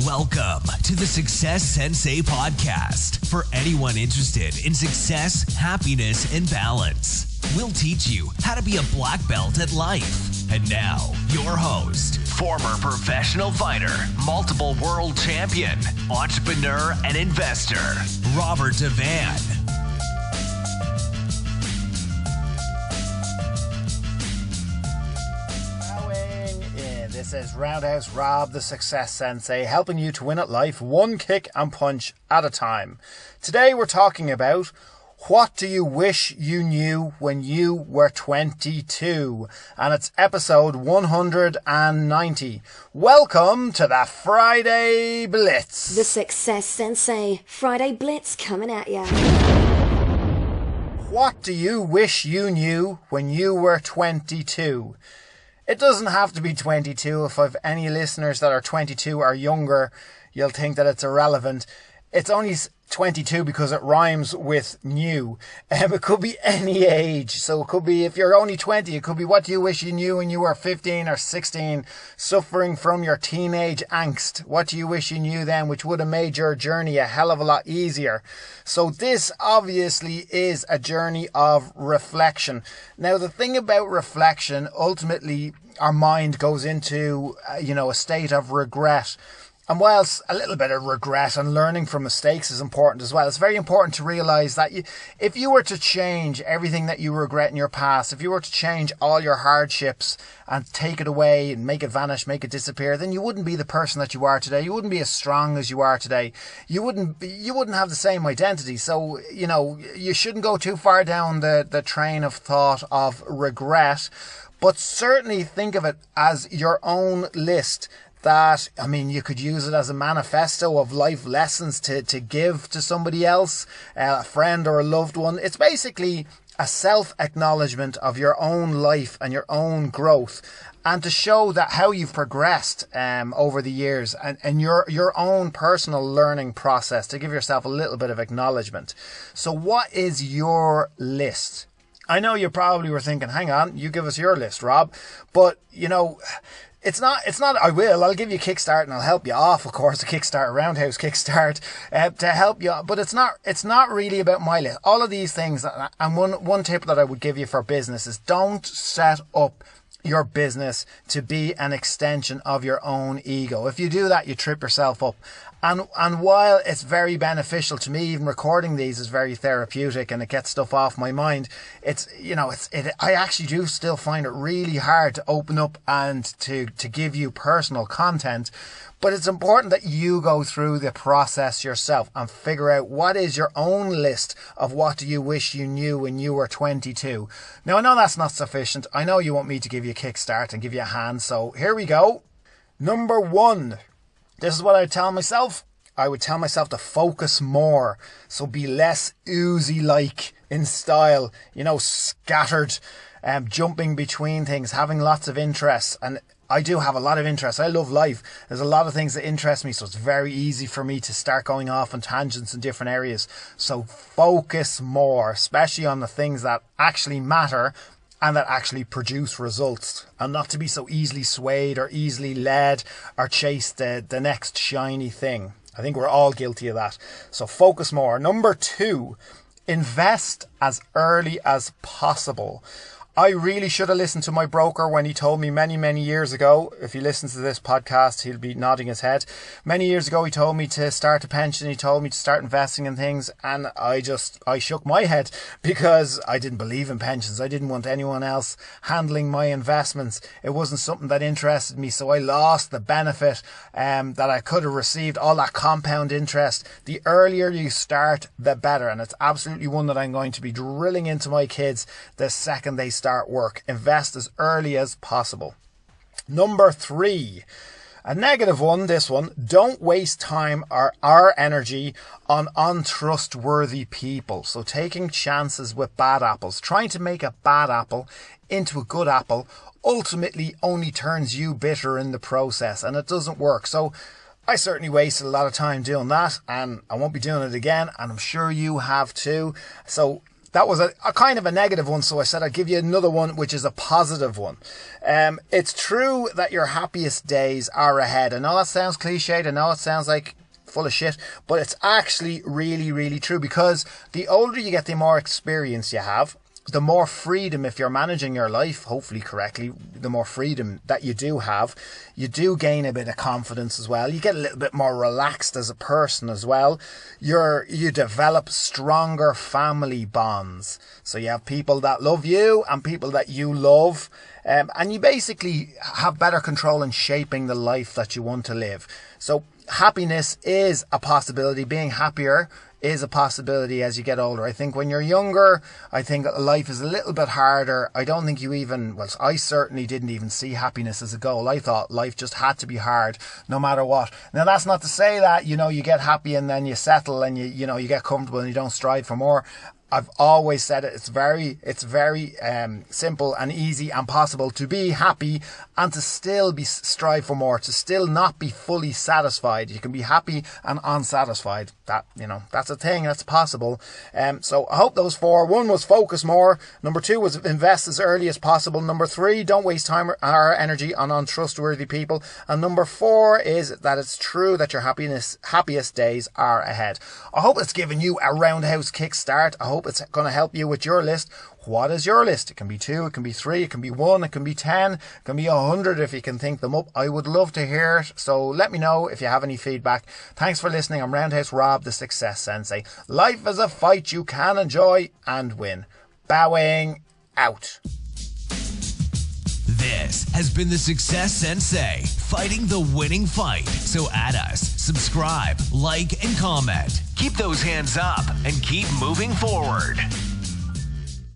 Welcome to the Success Sensei podcast for anyone interested in success, happiness, and balance. We'll teach you how to be a black belt at life. And now, your host, former professional fighter, multiple world champion, entrepreneur, and investor, Robert Devane. This is Roundhouse Rob, the Success Sensei, helping you to win at life one kick and punch at a time. Today we're talking about what do you wish you knew when you were 22? And it's episode 190. Welcome to the Friday Blitz. The Success Sensei, Friday Blitz coming at ya. What do you wish you knew when you were 22? It doesn't have to be 22. If I've any listeners that are 22 or younger, you'll think that it's irrelevant. It's only 22 because it rhymes with new. It could be any age. So it could be, if you're only 20, it could be what do you wish you knew when you were 15 or 16, suffering from your teenage angst. What do you wish you knew then, which would have made your journey a hell of a lot easier? So this obviously is a journey of reflection. Now, the thing about reflection, ultimately, our mind goes into, a state of regret. And whilst a little bit of regret and learning from mistakes is important as well, it's very important to realise that if you were to change everything that you regret in your past, if you were to change all your hardships and take it away and make it vanish, make it disappear, then you wouldn't be the person that you are today. You wouldn't be as strong as you are today. You wouldn't have the same identity. So, you shouldn't go too far down the train of thought of regret, but certainly think of it as your own list. That, you could use it as a manifesto of life lessons to give to somebody else, a friend or a loved one. It's basically a self-acknowledgement of your own life and your own growth, and to show that how you've progressed over the years and your own personal learning process, to give yourself a little bit of acknowledgement. So what is your list? I know you probably were thinking, hang on, you give us your list, Rob. But, It's not, I'll give you a kickstart and I'll help you off, of course, a kickstart, a roundhouse kickstart, to help you. But it's not really about my list. All of these things, and one tip that I would give you for business is don't set up your business to be an extension of your own ego. If you do that, you trip yourself up. And while it's very beneficial to me, even recording these is very therapeutic and it gets stuff off my mind, I actually do still find it really hard to open up and to give you personal content. But it's important that you go through the process yourself and figure out what is your own list of what do you wish you knew when you were 22. Now, I know that's not sufficient. I know you want me to give you a kickstart and give you a hand. So here we go. Number 1. This is what I tell myself. I would tell myself to focus more. So be less oozy-like in style, scattered, jumping between things, having lots of interests. And I do have a lot of interests. I love life. There's a lot of things that interest me, so it's very easy for me to start going off on tangents in different areas. So focus more, especially on the things that actually matter and that actually produce results, and not to be so easily swayed or easily led or chase the next shiny thing. I think we're all guilty of that. So focus more. Number 2, invest as early as possible. I really should have listened to my broker when he told me many, many years ago. If he listens to this podcast, he'll be nodding his head. Many years ago, he told me to start a pension. He told me to start investing in things. And I shook my head because I didn't believe in pensions. I didn't want anyone else handling my investments. It wasn't something that interested me. So I lost the benefit that I could have received, all that compound interest. The earlier you start, the better. And it's absolutely one that I'm going to be drilling into my kids the second they start work. Invest as early as possible. Number 3, a negative one, this one. Don't waste time or our energy on untrustworthy people. So taking chances with bad apples, trying to make a bad apple into a good apple, ultimately only turns you bitter in the process, and it doesn't work. So I certainly wasted a lot of time doing that, and I won't be doing it again, and I'm sure you have too. So that was a kind of a negative one, so I said I'd give you another one, which is a positive one. It's true that your happiest days are ahead. I know that sounds cliched. I know it sounds like full of shit, but it's actually really, really true, because the older you get, the more experience you have, the more freedom, if you're managing your life, hopefully correctly, the more freedom that you do have, you do gain a bit of confidence as well. You get a little bit more relaxed as a person as well. You develop stronger family bonds. So you have people that love you and people that you love. And you basically have better control in shaping the life that you want to live. So happiness is a possibility. Being happier is a possibility as you get older. I think when you're younger, I think life is a little bit harder. I don't think I certainly didn't even see happiness as a goal. I thought life just had to be hard no matter what. Now that's not to say that, you get happy and then you settle and you get comfortable and you don't strive for more. I've always said it. It's very simple and easy and possible to be happy and to still strive for more, to still not be fully satisfied. You can be happy and unsatisfied. That's a thing. That's possible. So I hope those 4. 1 was focus more. Number 2 was invest as early as possible. Number 3, don't waste time or energy on untrustworthy people. And number 4 is that it's true that your happiest days are ahead. I hope it's given you a roundhouse kickstart. I hope it's going to help you with your list. What is your list? It can be 2, it can be 3, it can be 1, it can be 10, it can be 100 if you can think them up. I would love to hear it. So let me know if you have any feedback. Thanks for listening. I'm Roundhouse Rob, the Success Sensei. Life is a fight you can enjoy and win. Bowing out. This has been the Success Sensei, fighting the winning fight. So add us, subscribe, like, and comment. Keep those hands up and keep moving forward.